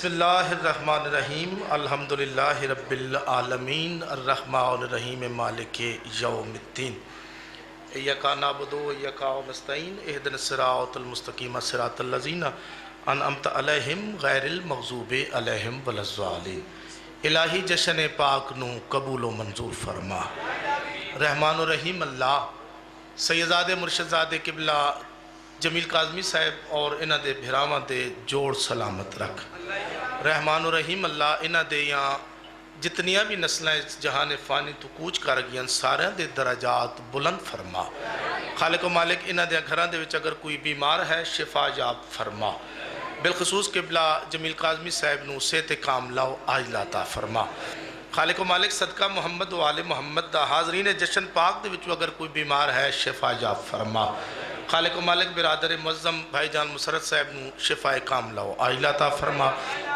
بسم اللہ الرحمن الرحیم الحمدللہ رب العالمین الرحمن الرحیم مالک یوم الدین ایاک نعبد و ایاک نستعین اہدنا الصراط المستقیم صراط الذین انعمت علیہم غیر المغضوب علیہم ولا الضالین۔ الہی جشن پاک نو قبول و منظور فرما۔ رحمان و رحیم اللہ سیدزاد مرشدزاد قبلہ جمیل کاظمی صاحب اور انہ دے بھراواں دے جوڑ سلامت رکھ۔ رحمان و رحیم اللہ انہ دے یہاں جتنیاں بھی نسلیں جہان فانی تو کوچ کر گئیں سارے دے درجات بلند فرما۔ خالق و مالک انہ دے گھران دے وچ اگر کوئی بیمار ہے شفا یاب فرما۔ بالخصوص قبلہ جمیل کاظمی صاحب نو صحت کاملہ و عاجلہ عطا فرما۔ خالق و مالک صدقہ محمد و آل محمد دا حاضرین جشن پاک دے وچ اگر کوئی بیمار ہے شفا یاب فرما۔ خالق و مالک برادر معظم بھائی جان مسرت صاحب نو شفا کاملہ و عاجلہ عطا فرما۔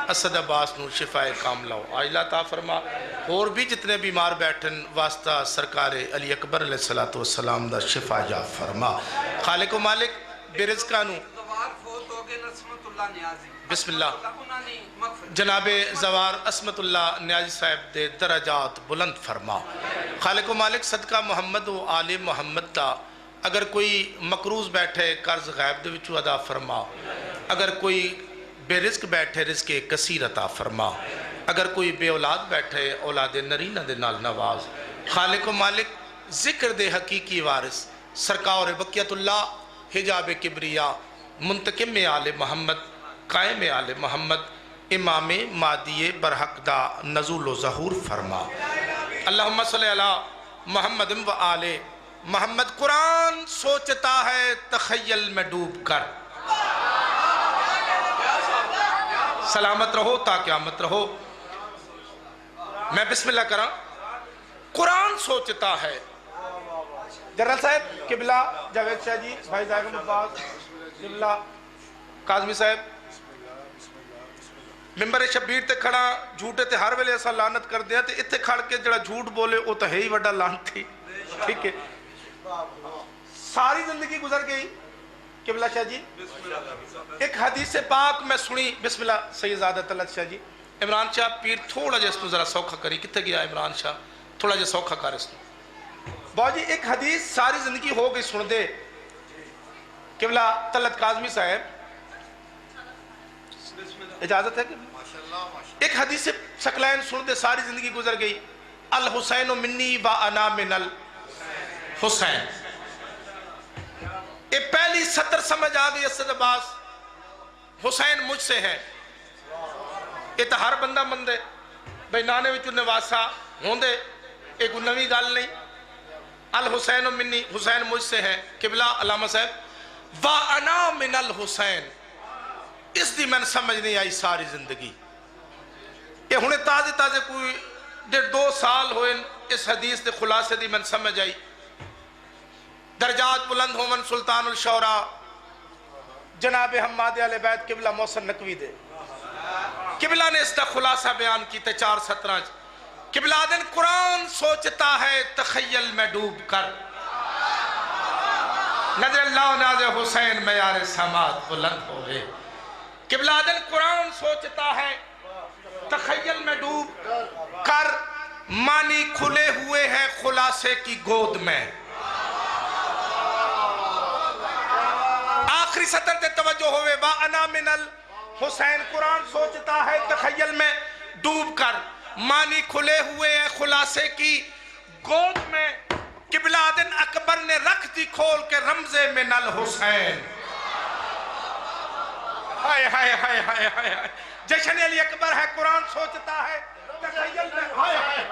اسد عباس نو شفا کاملہ و عاجلہ عطا فرما۔ اور بھی جتنے بیمار بیٹھن واسطہ سرکار علی اکبر علیہ السلام دا شفا یاب فرما۔ خالق و مالک بے رزقہ نو بسم اللہ جناب زوار عصمت اللہ نیازی صاحب دے درجات بلند فرما۔ خالق و مالک صدقہ محمد و آل محمد دا اگر کوئی مقروض بیٹھے قرض غیب دے وچو ادا فرما۔ اگر کوئی بے رزق بیٹھے رزق کثیر عطا فرما۔ اگر کوئی بے اولاد بیٹھے اولاد نرینہ دے نال نواز۔ خالق و مالک ذکر دے حقیقی وارث سرکار بقیت اللہ حجاب کبریا منتقم آل محمد قائم آل محمد امام مادی برحق دا نزول و ظہور فرما۔ اللہم صلی اللہ محمد و آل محمد قرآن سوچتا ہے تخیل میں ڈوب کر۔ سلامت رہو تا قیامت رہو۔ میں بسم اللہ کرا۔ قرآن سوچتا ہے۔ جنرل صاحب قبلہ جاوید شاہ جی بھائی زاہد عباس قبلہ کاظمی صاحب ممبر شبیر تے کھڑا جھوٹے تے ہر ویلے ایسا لعنت کر دیا تے اتھے کھڑ کے جڑا جھوٹ بولے وہ تو ہے ہی وڈا لعنت تھی۔ ٹھیک ہے ساری زندگی گزر گئی قبلہ شاہ جی۔ ایک حدیث پاک میں سنی بسم اللہ سیدزادہ طلعت شاہ جی۔ عمران شاہ پیر تھوڑا جا اس تو ذرا سوکھا کری کتے گیا عمران شاہ تھوڑا جا سوکھا کر اس تو بہت جی ایک حدیث ساری زندگی ہو گئی سن دے قبلہ طلعت کاظمی صاحب اجازت ہے کہ ایک حدیث سکلین سن دے ساری زندگی گزر گئی۔ الحسین منی و انا من الحسین۔ یہ پہلی سطر سمجھ آگئی اسد عباس حسین مجھ سے ہے۔ یہ تو ہر بندہ مندے بھئی نانے وچو نواسا ہوندے ایک نوی گال نہیں۔ الحسین منی حسین مجھ سے ہے۔ قبلہ علامہ صاحب و انا من الحسین اس دی میں سمجھ نہیں آئی ساری زندگی۔ یہ ہونے تازے تازے کوئی 1.5 سال ہوئے اس حدیث دے خلاصے دی میں سمجھ آئی۔ درجات بلند ہومن سلطان الشورا جناب حماد اہل بیت قبلہ محسن نقوی دے قبلہ نے اس دا خلاصہ بیان کیتے 4 سطراں۔ قبلہ دن قرآن سوچتا ہے تخیل میں ڈوب کر۔ نظر اللہ ناز حسین معیار سماعت بلند ہوئے۔ قبلہ دن قرآن سوچتا ہے تخیل میں ڈوب کر معنی کھلے ہوئے ہیں خلاصے کی گود میں۔ آخری سطر تے توجہ ہوئے وَأَنَا مِنَ الحسین قرآن سوچتا ہے تخیل میں ڈوب کر معنی کھلے ہوئے ہیں خلاصے کی گود میں۔ قبلہ دن اکبر نے رکھ دی کھول کے رمزے من الحسین۔ ہائے ہائے ہائے ہائے ہائے جشن علی اکبر ہے قرآن سوچتا ہے تخیل میں ہائے ہائے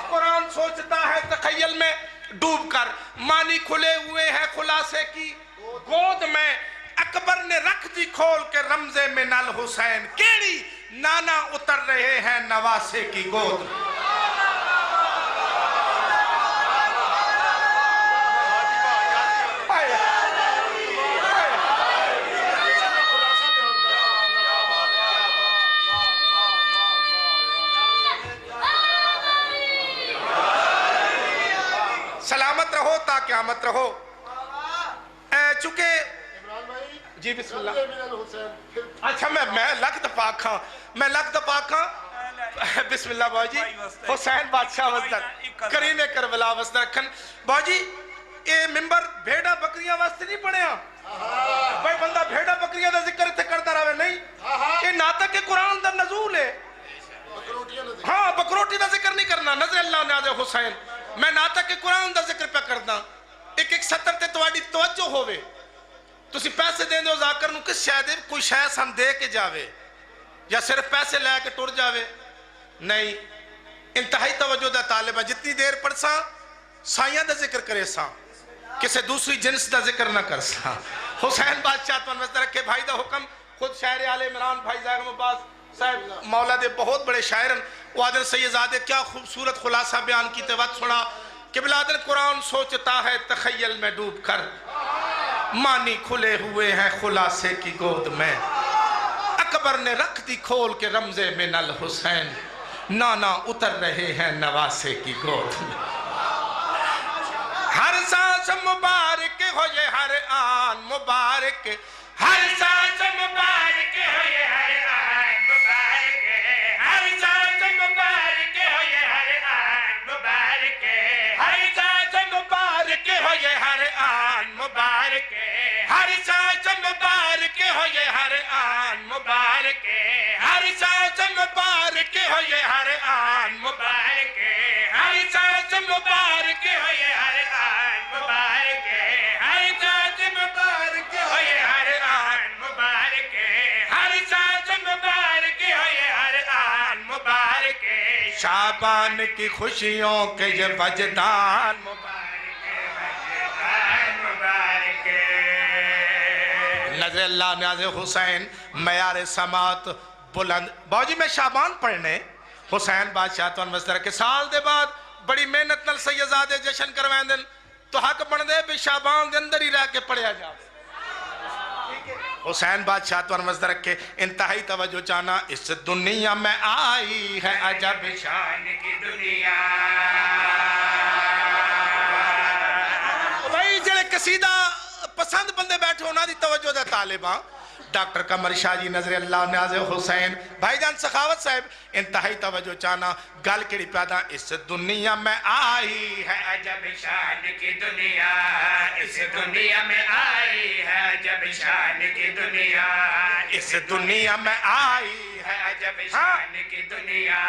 قرآن سوچتا ہے تخیل میں ڈوب کر معنی کھلے ہوئے ہیں خلاصے کی گود میں۔ اکبر نے رکھ دی کھول کے رمزے من الحسین کیڑی نانا اتر رہے ہیں نواسے کی گود میں۔ سلامت رہو تا قیامت رہو۔ چونکہ جی بسم اللہ اچھا میں لکھ دفاق ہاں میں لگ دپا کھاں بسم اللہ باجی حسین بادشاہ وزدر کریم کربلا وزدر رکھن باجی اے ممبر بھیڑا بکریاں واسطے نہیں پڑھیا بھائی بندہ بھیڑا بکریاں دا ذکر تے کرتا رہے نہیں اے ناطق قرآن دا نزول ہے ہاں بکروٹی دا ذکر نہیں کرنا نظر اللہ نیاز حسین میں ناطق قرآن دا ذکر پہ کرنا ایک ایک سطر تے تواڈی توجہ ہوئے تسی پیسے دیں دو ذاکر نو کس شاید کوئی شاید ہم دے کے جاوے یا صرف پیسے لے کے ٹر جاوے نہیں انتہائی توجہ دا طالب ہے جتنی دیر پڑھ سا سائیاں دا ذکر کرے سا کسے دوسری جنس دا ذکر نہ کر سا حسین بادشاہ تو انوزدہ رکھے بھائی دا حکم خود شاعر آل عمران بھائی زاغم عباس صاحب مولا دے بہت بڑے شاعرن وادن سیدزادے کیا خوبصورت خلاصہ بیان کی وقت سنا کہ بلادن قرآن سوچتا ہے تخیل میں ڈوب کر مانی کھلے ہوئے ہیں خلاصے کی گود میں اکبر نے رکھ دی کھول کے رمزے من الحسین نانا اتر رہے ہیں نواسے کی گود میں ہر سانس مبارک ہو یہ ہر آن مبارک ہر سانس مبارک ہو یہ ہر آن مبارک ہر سانس مبارک ہو یہ ہر آن مبارک ہر سانس مبارک ہو یہ ہر آن مبارک ہر سانس مبارک ہو یہ ہر آن مبارک ہر سانس مبارک ہو یہ ہر آن مبارک ہر سانس مبارک ہو یہ ہر آن مبارک ہر سانس مبارک ہو یہ ہر آن مبارک ہر سانس مبارک ہو یہ ہر آن مبارک شعبان کی خوشیوں کے یہ وجدان مبارک وجدان مبارک نظر اللہ نیاز حسین معیار سماعت بلند باجی میں شعبان پڑھنے حسین بادشاہ تو انوزدہ کے سال دے بعد بڑی محنت نل سیدزادے جشن کروائیں دن تو حق بن دے بھی شعبان دے اندر ہی رہ کے پڑھیا جا حسین بادشاہ تو انوزدہ رکھے انتہائی توجہ چانا اس دنیا میں آئی ہے عجب شان کی دنیا بھائی جڑے قصیدہ پسند بندے بیٹھے ہونا دی توجہ دے طالباں ڈاکٹر قمر شاہ جی نظر اللہ نیاز حسین بھائی جان سخاوت صاحب انتہائی توجہ چانا گل کڑی پیدا اس دنیا میں آئی ہے عجب شان کی دنیا اس دنیا میں آئی ہے عجب شان کی دنیا اس دنیا میں آئی ہے عجب شان کی دنیا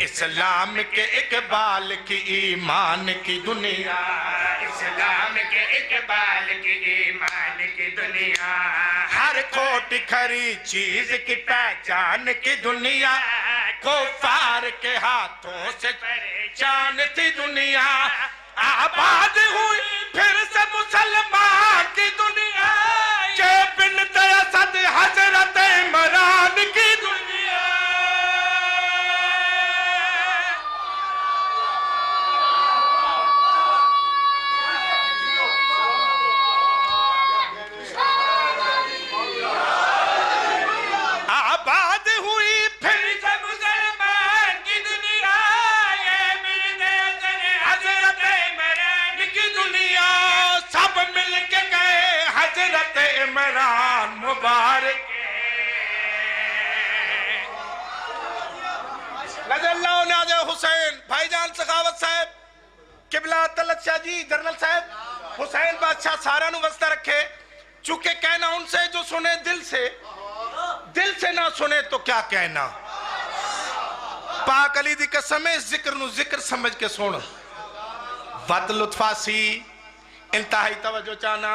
اسلام کے اقبال کی ایمان کی دنیا اسلام کے اقبال کی ایمان کی دنیا ہر کوٹی کھری چیز کی پہچان کی دنیا کفار کے ہاتھوں سے پہچان تھی دنیا آباد ہوئی پھر سے مسلمان کی دنیا کہ بنت اسد حضرت عمران کی دنیا آباد ہوئی پھر سے مسلمان کی دنیا یہ بنت حضرت عمران کی دنیا سب مل کے گئے حضرت عمران مبارک نظر اللہ نیاز حسین بھائی جان سخاوت صاحب قبلہ طلعت شاہ جی جنرل صاحب حسین بادشاہ سارا نو وسطہ رکھے چونکہ کہنا ان سے جو سنے دل سے نہ سنے تو کیا کہنا پاک علی دی قسم اس ذکر نو ذکر سمجھ کے سن ود لطفاسی انتہائی توجہ چانا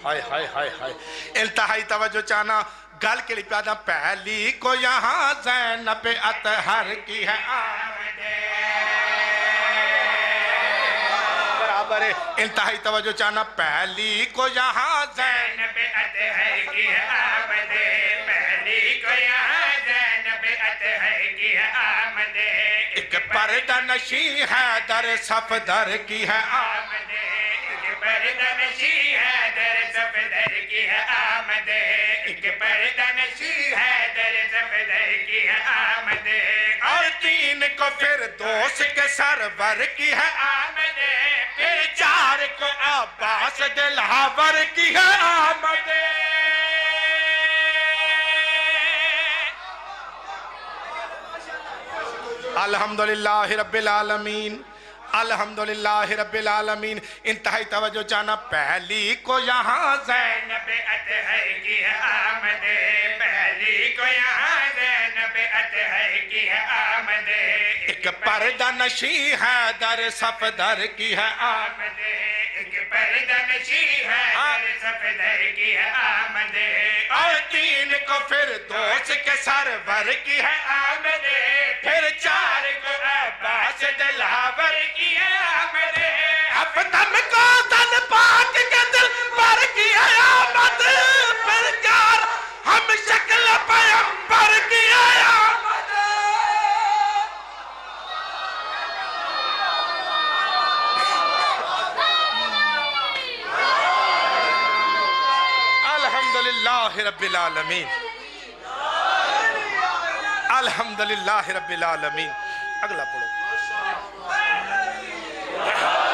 ہائے ہائے ہائے ہائے انتہائی توجہ چانا گل کے لیے پیدا پہلی کو یہاں زینب اطہر کی ہے آمد برابر ہے انتہائی توجہ چانا پہلی کو یہاں زینب اطہر کی ہے آمد پہلی کو یہاں زینب اطہر کی ہے آمد ایک پردہ نشی ہے در صفدر کی ہے آمد ایک پردہ نشی ہے در صفدر کی ہے آمد ایک پردہ نشی ہے در صفدر کی ہے آمد اور تین کو پھر دوست کے سرور کی ہے آمد پھر چار کو عباس دلہور کی ہے آمد الحمدللہ رب العالمین الحمدللہ رب العالمین. انتہائی توجہ چاہنا. پہلی کو یہاں زینب اطہر کی ہے آمد، پہلی کو یہاں زینب اطہر کی ہے آمد، ایک پردہ نشی حیدر صفدر کی ہے آمد، ایک پردہ نشی حیدر صفدر کی ہے آمد، اور تین کو فردوس کے سرور کی ہے آمد، پھر چار کو عباس دلاور کی ہے آمد، افدم کو دل پاک کے دل پر کی ہے آمد، پھر چار ہم شکل پیمبر کی ہے آمد. الحمدللہ رب العالمین الحمدللہ رب العالمین. اگلا پڑھو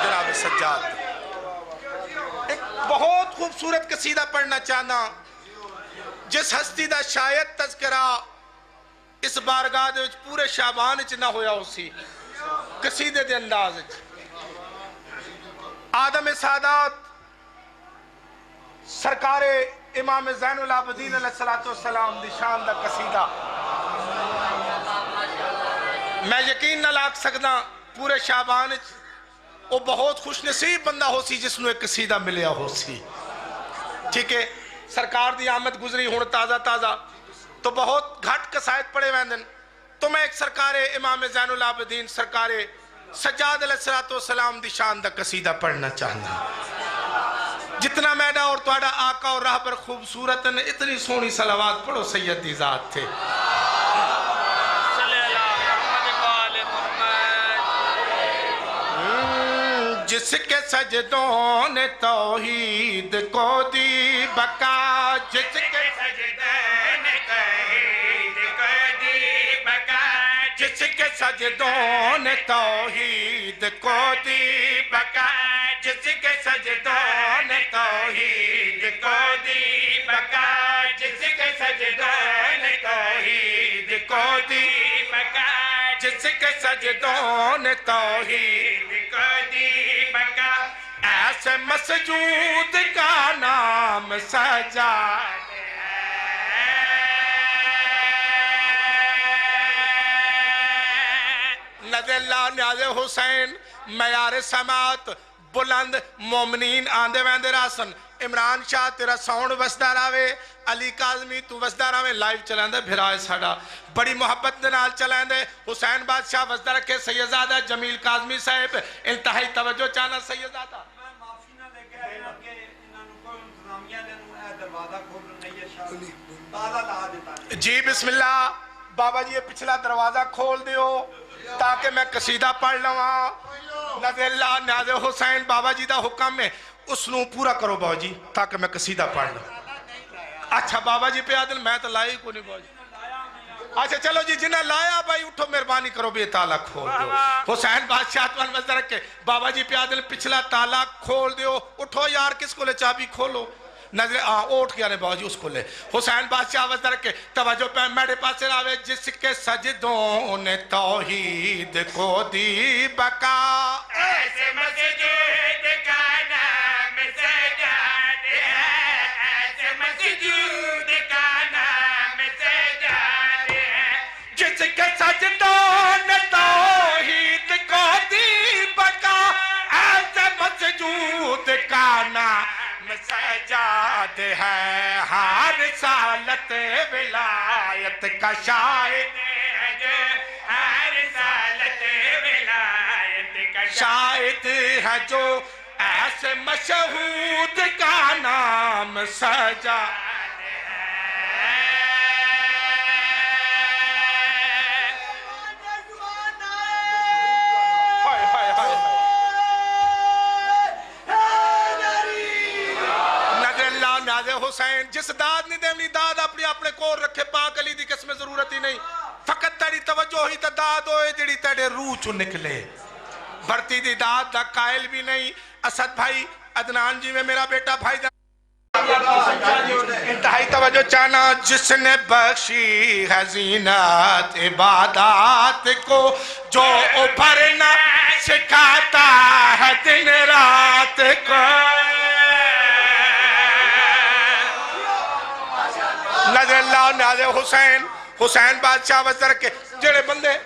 جناب سجاد. ایک بہت خوبصورت قصیدہ پڑھنا چاہنا جس ہستی دا شاید تذکرہ اس بارگاہ دے پورے شعبان اچ نہ ہویا اسی قصیدے دے انداز اچ. آدم سادات سرکار امام زین العابدین علیہ السلام دی شان دا قصیدہ میں یقین نہ لاکھ سکدا پورے شعبان اچ وہ بہت خوش نصیب بندہ ہو سی جس نو ایک قصیدہ ملیا ہو سی. ٹھیک ہے سرکار دی آمد گزری ہون تازہ تازہ تو بہت گھٹ قصائد پڑے ویندن. تو میں ایک سرکار امام زین العابدین سرکار سجاد علیہ السلام دی شان دا قصیدہ پڑھنا چاہنا. جتنا میڈا اور توڑا آقا اور راہ پر خوبصورت اتنی سونی صلوات پڑھو سید دی ذات تھے. جس کے سجدوں نے توحید کو دی بقا، جس کے سجدوں نے توحید کو دی بقا، جس کے سجدوں نے توحید کو دی بقا، جس کے سجدوں نے توحید کو دی بقا، جس کے سجدوں نے توحید کو دی بقا، جس کے سجدوں نے توحید کو دی بقا، ایسے مسجود کا نام سجاد نظر اللہ نیاز حسین معیار سماعت بلند مومنین آندے ویندے راسن. عمران شاہ تیرا ساؤنڈ وسدہ راوے، علی کاظمی تو وسدہ راوے لائیو چلائیں دے بھرائے ساڑا بڑی محبت دنال چلائیں دے. حسین بادشاہ وسدہ رکھے سیدزادہ جمیل کاظمی صاحب انتہائی توجہ چاہنا سیدزادہ. میں معافی نہ لے کے آئے کہ انہوں نے کوئی انتظامیہ نے انہوں نے دروازہ کھول نہیں ہے شاہ تازہ لا دیتا ہے. جی بسم اللہ بابا جی یہ پچھلا دروازہ کھول دیو تاکہ میں قصیدہ پڑھ لواں. نظر اللہ نیاز حسین بابا جی دا حکم ہے اس نو پورا کرو بابا جی تاکہ میں قصیدہ پڑھ لوں. اچھا بابا جی پہ آدل میں تو لائی کو نہیں بابا جی. اچھا چلو جی جنہیں لایا بھائی اٹھو مہربانی کرو بھی تالا کھول دیو. حسین بادشاہ توان وزر رکھے بابا جی پہ آدل پچھلا تالا کھول دیو. اٹھو یار کس کو لے چابی کھولو. نظر اوٹ کیا نے بابا جی اس کو لے. حسین بادشاہ وزر رکھے توجہ پہ میرے پاس راوے جس کے سجدوں نے توحید کو دی بقا، ایسے مسجود کا نام سجاد ہے، ایسے مسجود کا نام سجاد ہے، جس کے سجدوں نے توحید کو دی بقا، ایسے مسجود کا نام سجاد ہے. ہر رسالت ولایت کا شاہد ہے جو ہر رسالت ولایت کا شاہد ہے جو ایسے مشہود کا نام سجاد حسین. جس داد نہیں دیمنی داد اپنی اپنے کور رکھے پاک علی دی قسم ضرورت ہی نہیں. فقط تیری توجہ ہی تا داد ہوئے جڑی تیرے روح چو نکلے. بھرتی دی داد دا قائل بھی نہیں. اسد بھائی عدنان جی میں میرا بیٹا بھائی انتہائی توجہ چاہنا، جس نے بخشی ہے زینت عبادات کو، جو ابھرنا سکھاتا ہے دن رات کو، نظر اللہ ناظر حسین، حسین بادشاہ وزر کے جڑے بندے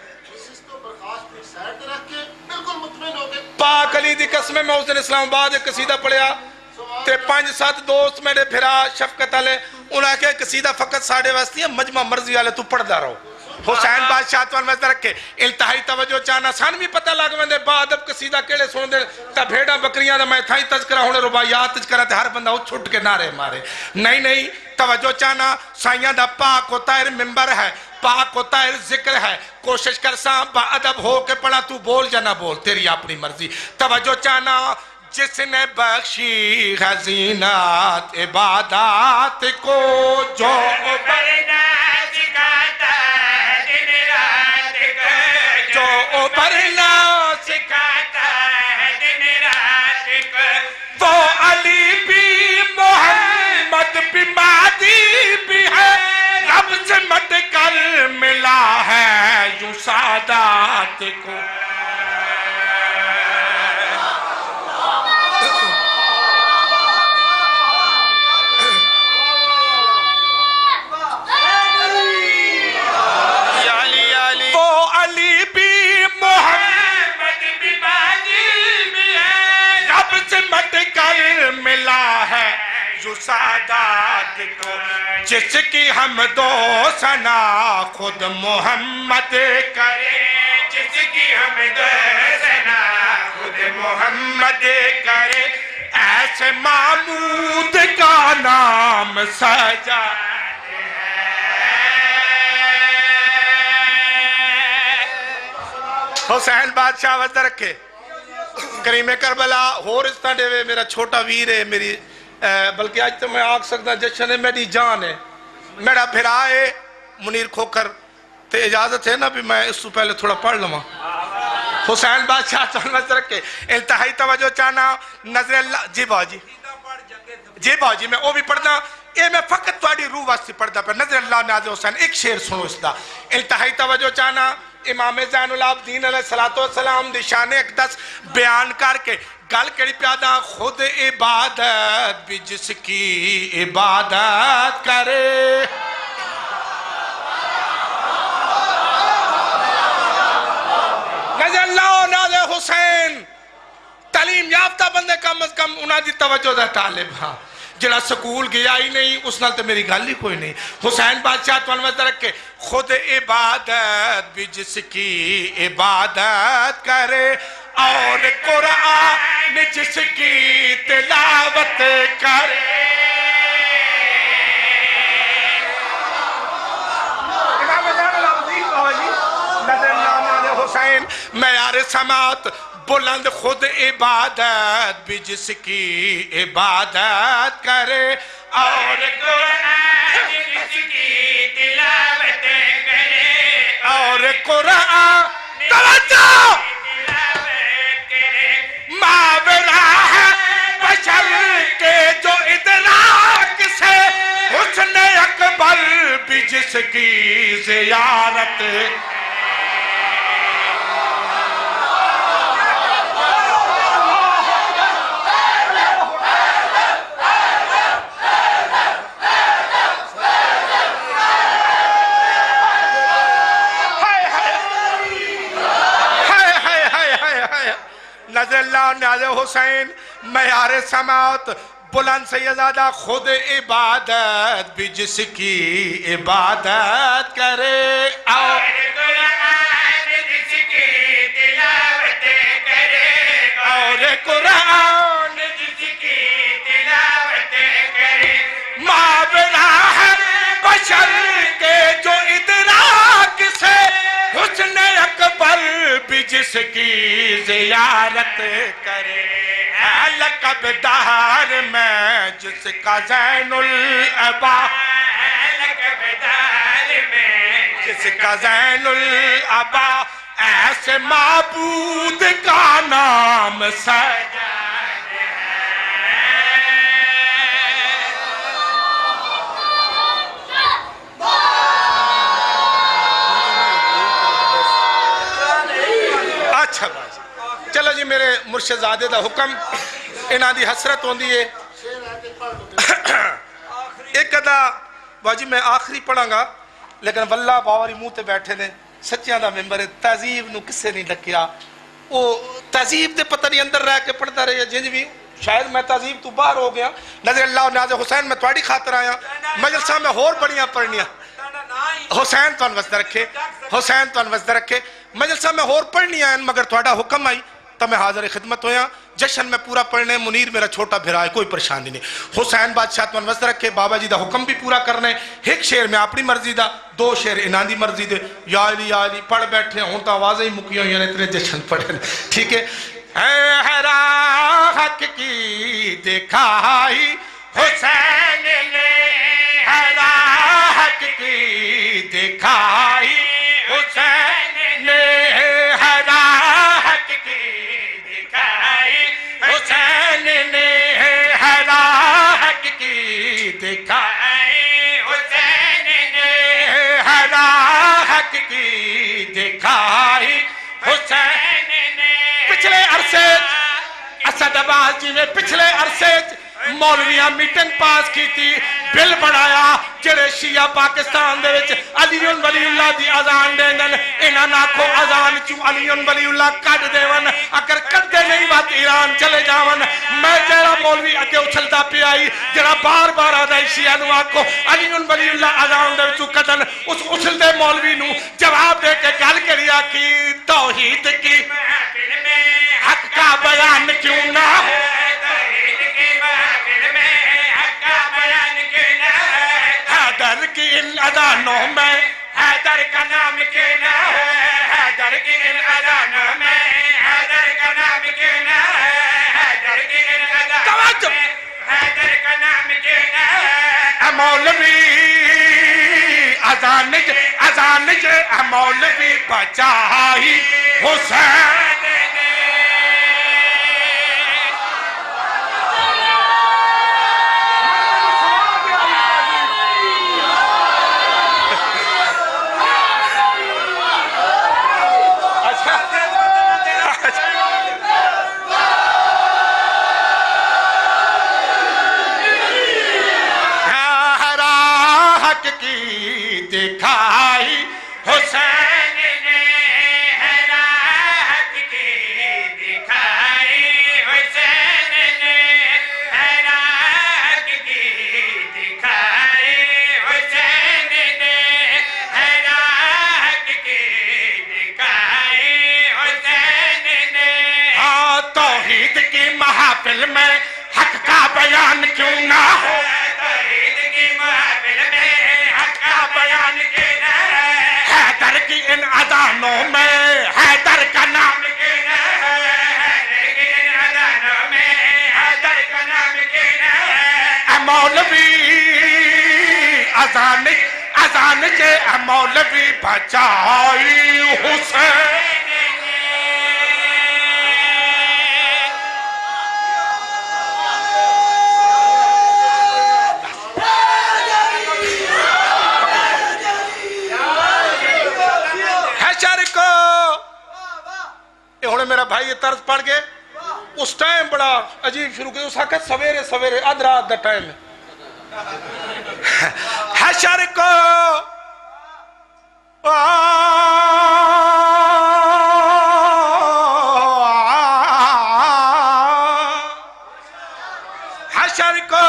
پاک علی دی قسمیں میں اس دن اسلام آباد ایک قصیدہ پڑھیا تے 5-7 دوست میرے پھرا شفقت والے انہاں کے قصیدہ فقط ساڑھے واسطی ہے مجمع مرضی والے تو پڑھدا رہو حسین بادشاہ تو انوزد رکھے انتہائی توجہ چاہنا سان بھی پتہ لگ میں دے بعد اب قصیدہ کیڑے سن دے تا بھیڑا بکریاں دا میں تھائی تذکرہ ہونے رباعیات تذکرہ تے ہر بندہ وہ چھٹ کے نعرے مارے نہیں توجہ چاہنا سائیاں دا پاک و طاہر ممبر ہے پاک و طاہر ذکر ہے کوشش کر ساں با ادب ہو کے پڑھا تو بول یا نہ بول تیری اپنی مرضی توجہ چاہنا جس نے بخشی ہے زینت عبادات کو جو ابھرنا سکھاتا ہے دن رات کو، جو ابھرنا سکھاتا ہے دن رات کو، وہ علی بھی محمد بھی مہدی بھی ہے رب سے مٹ کر ملا ہے یوں سادات کو وہ علی بھی محمد بھی مہدی بھی ہے رب سے مٹ کر ملا ہے یوں سادات کو جس کی حمد و ثنا خود محمد کرے جس کی حمد و ثنا خود محمد کرے ایسے معمود کا نام سجا حسین بادشاہ وزد رکھے کریم کربلا ہورستہ ڈے میرا چھوٹا ویر ہے میری بلکہ آج تو میں آگ سکتا جشن ہے میری جان ہے میرا بھرا ہے منیر کھوکر تے اجازت ہے نا بھی میں اس سے پہلے تھوڑا پڑھ لوں حسین بادشاہ وزد رکھے انتہائی توجہ چاہنا نظر اللہ جی باجی میں وہ بھی پڑھنا اے میں فقط تھوڑی روح واسطی پڑھدا پر نظر اللہ ناظر حسین ایک شعر سنو اس دا انتہائی توجہ چاہنا امام زین العابدین علیہ السلام دی شان اقدس بیان کر کے گل کری پیادا خود عبادت بھی جس کی عبادت کرے نظر اللہ ناظر حسین تعلیم یافتہ بندے کم از کم انہاں دی توجہ دا طالب ہاں جڑا سکول گیا ہی نہیں اس نال تو میری گل ہی کوئی نہیں حسین بادشاہ تو انوزد رکھے خود عبادت بھی جس کی عبادت کرے اور قرآن جس کی تلاوت کرے امام زین العابدین باجی نظر اللہ ناظر حسین معیار سماعت بلند خود عبادت بھی جس کی عبادت کرے اور قرآن جس کی تلاوت کرے اور قرآن توجہ ماورا ہے بشر کے جو ادراک سے حسن اکبر بھی جس کی زیارت نظر اللہ ناظر حسین معیار سماعت بلند سیدزادہ خود عبادت بھی جس کی عبادت کرے اور قرآن جس کی تلاوت کرے اور قرآن جس کی تلاوت کرے ماورا ہے بشر کے جو ادراک سے حسن اکبر بھی جس کی زیارت کرے لقب دار میں جس کا زین العبا لقب دار میں جس کا زین العبا ایسے معبود کا نام سجا یہ میرے مرشد زادے دا حکم انہاں دی حسرت ہوندی ہے ایک ادا واجی میں آخری پڑھاں گا لیکن واللہ باوری منہ تے بیٹھے نے سچیاں دا ممبر ہے تہذیب نو کسے نہیں ڈکیا وہ تہذیب دے پتہ نہیں اندر رہ کے پڑھتا رہے جنج بھی شاید میں تہذیب تو باہر ہو گیا نظر اللہ نیاز حسین میں تواڈی خاطر آیا مجلسہ میں ہور بڑیاں پڑھنیاں حسین تو انوزدہ رکھے حسین تو انوزدہ رکھے مجلسہ میں ہور پڑھنیاں ہیں مگر تواڈا حکم آئی تو میں حاضر خدمت ہویا جشن میں پورا پڑھنے منیر میرا چھوٹا بھرا ہے کوئی پریشانی نہیں حسین بادشاہ تو انوزدہ رکھے بابا جی دا حکم بھی پورا کرنے ایک شعر میں اپنی مرضی دا دو شعر انہاں دی مرضی دے یا علی پڑھ بیٹھے ہوں تو آوازیں ہی مکیاں ہوئی ہیں اتنے جشن پڑھنے ٹھیک ہے حق کی دکھائی حسین نے حق کی دکھائی حسین نے حق کی دکھائی حسین نے حق کی دکھائی حسین نے حق کی دکھائی حسین نے پچھلے عرصے اسد عباس جی نے پچھلے عرصے مولویاں میٹنگ پاس کی تھی بل بڑھایا جڑے شیعہ پاکستان دے وچ علی ولی اللہ دی اذان دین انہاں ناکھو اذان چوں علی ولی اللہ کڈ دیون اگر کڈے نہیں بات ایران چلے جاون میں جڑا مولوی اگے اچھلدا پیا آئی جڑا بار بار آدا شیعہ نو آکھو علی ولی اللہ اذان دے وچوں کڈن اس اچھلدے مولوی نو جواب دے کے گل کریا کہ توحید کی محفل میں حق کا بیان کیوں نہ ہو حیدر کی ان اذانوں میں حیدر کا نام کیوں نہ ہے حیدر کی ان اذانوں میں حیدر کا نام کیوں نہ ہے حیدر کی ان اذانوں میں حیدر کا نام کیوں نہ ہے مولوی اذان جے مولوی بچائی حسین دکھائی حسین نے حق کی دکھائی حسین نے حق کی دکھائی حسین نے حق کی دکھائی حسین نے ہاں توحید کی محافل میں حق کا بیان کیوں نہ ہو توحید کی محافل میں بیان کے حیدر کی ان اذانوں میں حیدر کا نام کے حیدر کی ان اذانوں میں حیدر کا نام کے مولوی اذان کے مولوی بچائی حسین میرا بھائی یہ طرز پڑھ گئے اس ٹائم بڑا عجیب شروع کیا اس حقت سویرے سویرے ادرات دا ٹائم ہے حشر کو حشر کو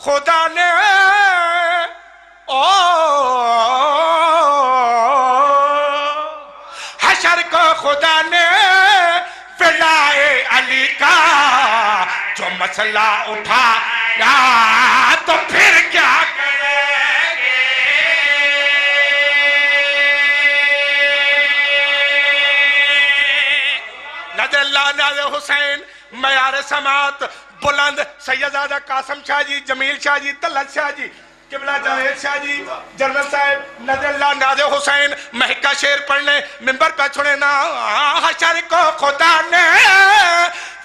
خدا نے خدا نے فدائے علی کا جو مسئلہ اٹھایا تو پھر کیا کریں گے نظر اللہ ناظر حسین معیار سماعت بلند سیدزادہ قاسم شاہ جی جمیل شاہ جی طلعت شاہ جی قبلہ جاوید شاہ جی جنرل صاحب نظر اللہ ناظر حسین محکہ شیر پڑھنے منبر پہ چھوڑے نا حشر کو خدا نے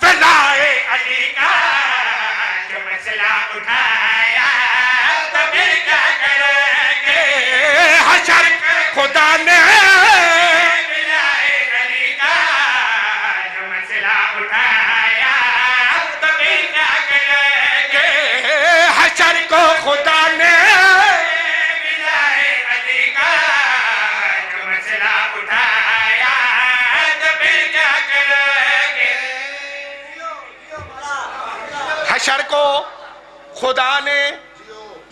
فدائے علی کا جو مسئلہ اٹھایا تو پھر کیا کریں گے حشر خدا نے فدائے علی کا حشر کو خدا نے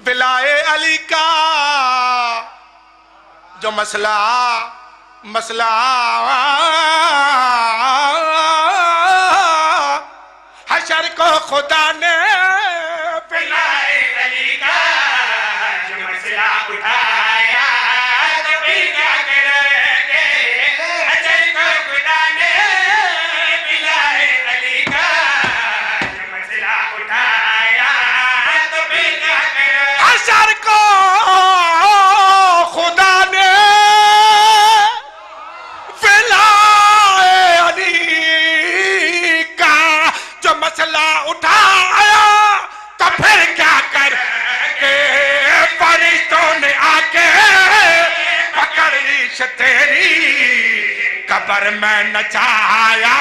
بلائے علی کا جو مسئلہ حشر کو خدا نے بلائے علی کا جو مسئلہ اٹھایا تو پھر کیا کریں گے حشر کو خدا نے بلائے علی کا جو مسئلہ اٹھایا تو پھر کیا کریں حشر کو خدا نے بلائے علی کا جو مسئلہ اٹھایا تو پھر کیا کر فرشتوں نے آ کے پکڑ ریش تیری قبر میں نچایا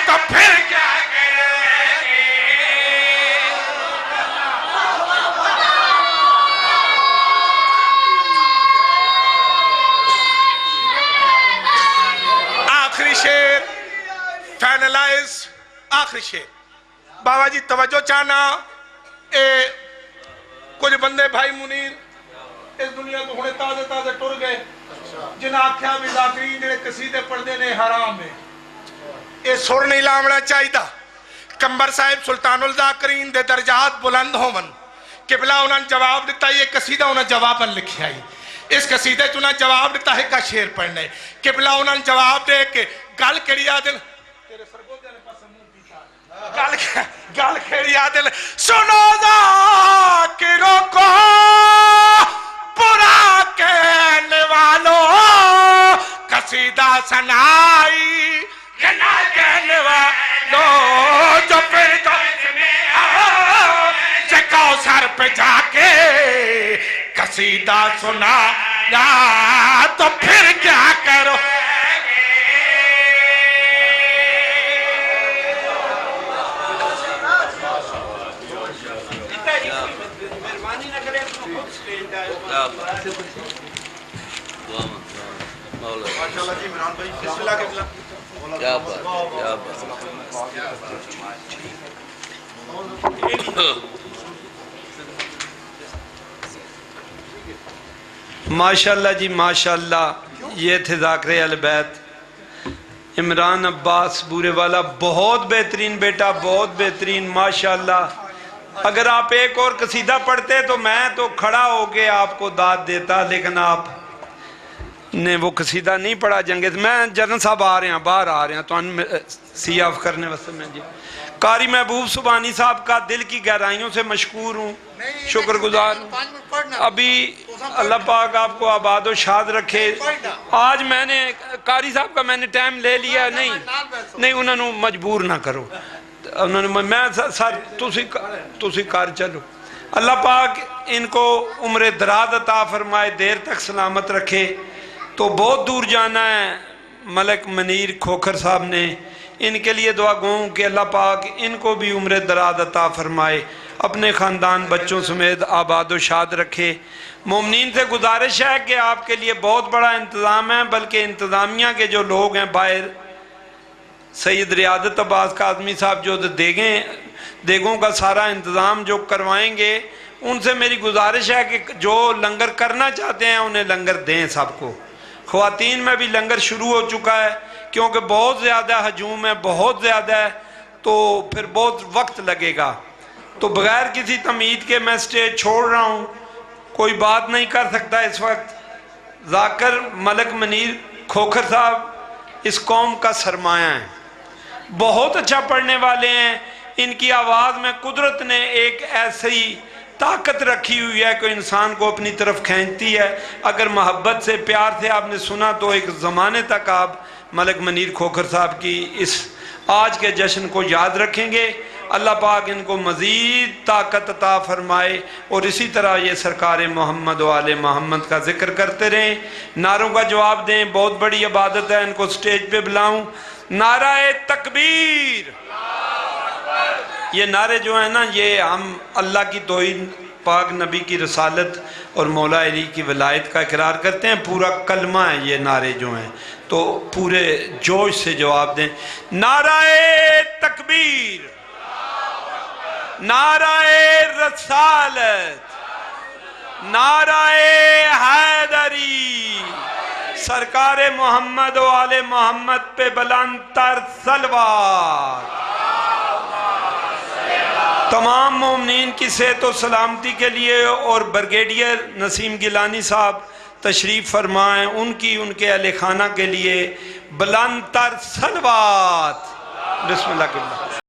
تو پھر کیا آخری شعر فائنلائز آخری شعر بابا جی توجہ چاہنا کچھ بندے بھائی منیر اس دنیا تو ہونے تازے تازے ٹر گئے جنہیں آکھیا بھی ذاکرین جنہیں قصیدے پڑھتے نے حرام ہے یہ سر نہیں لامنا چاہیے کمبر صاحب سلطان الذاکرین دے درجات بلند ہومن قبلہ انہوں نے جواب دیتا یہ قصیدہ انہوں نے جواباً لکھیا ہی اس قصیدے تو انہوں نے جواب دیتا ہے کا شعر پڑھنے قبلہ انہوں نے جواب دے کہ گل کری آدن گل کری آدن سنو ذاکروں کو برا کہنے والوں قصیدہ سنائی کہ نہ کہنے والوں جو پھر کوثر پہ جا کے قصیدہ سنا یا تو پھر کیا کرو مہربانی نہ کرے اپنا خود سٹیج ہے ماشاءاللہ جی عمران بھائی بسم اللہ قبلہ کیا بات ماشاءاللہ جی ماشاءاللہ یہ تھے ذاکر اہل بیت عمران عباس بورے والا بہت بہترین بیٹا بہت بہترین ماشاءاللہ اگر آپ ایک اور قصیدہ پڑھتے تو میں تو کھڑا ہو کے آپ کو داد دیتا لیکن آپ نے وہ قصیدہ نہیں پڑھا جنگیز میں جنرل صاحب آ رہے ہیں باہر آ رہے ہیں تو سی آف کرنے واسطے میں جی قاری محبوب سبحانی صاحب کا دل کی گہرائیوں سے مشکور ہوں شکر گزار ہوں ابھی اللہ پاک آپ کو آباد و شاد رکھے آج میں نے قاری صاحب کا میں نے ٹائم لے لیا نہیں انہوں نے مجبور نہ کرو انہوں نے میں سر تسی کار چلو اللہ پاک ان کو عمر دراز عطا فرمائے دیر تک سلامت رکھے تو بہت دور جانا ہے ملک منیر کھوکھر صاحب نے ان کے لیے دعا گوں کہ اللہ پاک ان کو بھی عمر دراز عطا فرمائے اپنے خاندان بچوں سمیت آباد و شاد رکھے مومنین سے گزارش ہے کہ آپ کے لیے بہت بڑا انتظام ہے بلکہ انتظامیہ کے جو لوگ ہیں باہر سید ریاضت عباس کاظمی صاحب جو دیگوں کا سارا انتظام جو کروائیں گے ان سے میری گزارش ہے کہ جو لنگر کرنا چاہتے ہیں انہیں لنگر دیں سب کو خواتین میں بھی لنگر شروع ہو چکا ہے کیونکہ بہت زیادہ ہجوم ہے بہت زیادہ ہے تو پھر بہت وقت لگے گا تو بغیر کسی تمہید کے میں سٹیج چھوڑ رہا ہوں کوئی بات نہیں کر سکتا اس وقت ذاکر ملک منیر کھوکھر صاحب اس قوم کا سرمایہ ہیں بہت اچھا پڑھنے والے ہیں ان کی آواز میں قدرت نے ایک ایسی طاقت رکھی ہوئی ہے کہ انسان کو اپنی طرف کھینچتی ہے اگر محبت سے پیار سے آپ نے سنا تو ایک زمانے تک آپ ملک منیر کھوکھر صاحب کی اس آج کے جشن کو یاد رکھیں گے اللہ پاک ان کو مزید طاقت عطا فرمائے اور اسی طرح یہ سرکار محمد و آل محمد کا ذکر کرتے رہیں نعروں کا جواب دیں بہت بڑی عبادت ہے ان کو سٹیج پہ بلاؤں نعرہ تکبیر یہ نعرے جو ہیں نا یہ ہم اللہ کی توحید پاک نبی کی رسالت اور مولا علی کی ولایت کا اقرار کرتے ہیں پورا کلمہ ہے یہ نعرے جو ہیں تو پورے جوش سے جواب دیں نعرہ تکبیر نعرہ رسالت، نعرہ حیدری، سرکار محمد و آل محمد پہ بلند تر صلوات۔ تمام مومنین کی صحت و سلامتی کے لیے اور بریگیڈیئر نسیم گیلانی صاحب تشریف فرمائیں، ان کی ان کے اہل خانہ کے لیے بلند تر صلوات۔ بسم اللہ الرحمن الرحیم۔